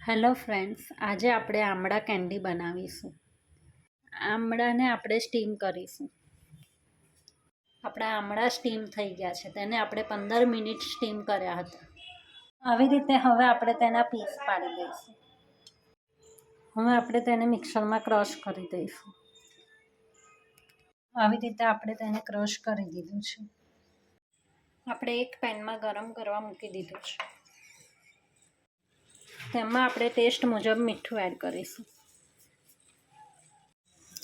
Hello friends, આજે આપણે આમળા candy બનાવીશું. આમળાને આપણે સ્ટીમ કરીશું. આપણા આમળા સ્ટીમ થઈ ગયા છે, તેને આપણે 15 મિનિટ સ્ટીમ કર્યા હતા. આવી રીતે હવે આપણે તેના પીસ પાડી દઈશું. હવે આપણે તેને મિક્સરમાં ક્રશ કરી દઈશું. આવી રીતે આપણે તેને ક્રશ કરી દીધું છે. આપણે એક પેનમાં ગરમ કરવા મૂકી દીધું છે. તેમાં આપણે ટેસ્ટ મુજબ મીઠું એડ કરીશું.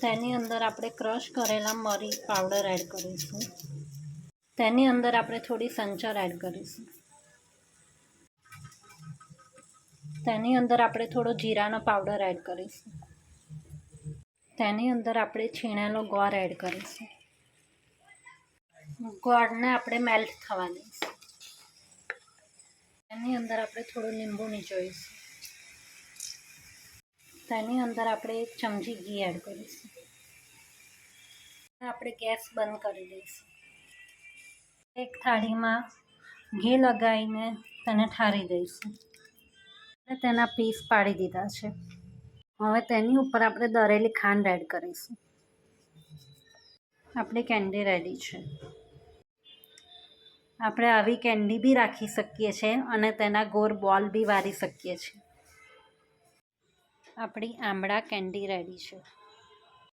તેની અંદર આપણે ક્રશ કરેલા મરી પાવડર એડ કરીશું. તેની અંદર આપણે થોડી સંચર એડ કરીશું. તેની અંદર આપણે થોડો જીરાનો પાવડર એડ કરીશું. તેની અંદર આપણે છીણેલો ગોળ એડ કરીશું. ગોળને આપણે મેલ્ટ થવા દઈશું. તેની અંદર આપણે થોડું લીંબુ નીચોઈશું. તેની અંદર આપણે 1 ચમચી ઘી એડ કરીશું. આપણે ગેસ બંધ કરી દઈશું. એક થાળીમાં ઘી લગાવીને તેને ઠારી દઈશું. તેના પીસ પાડી દીધા છે. હવે તેની ઉપર આપણે દળેલી ખાંડ એડ કરીશું. આપણી કેન્ડી રેડી છે. આપણે આવી કેન્ડી બી રાખી શકીએ છીએ અને તેના ગોળ બોલ બી વાળી શકીએ છીએ. આપણી આમળા કેન્ડી રેડી છે.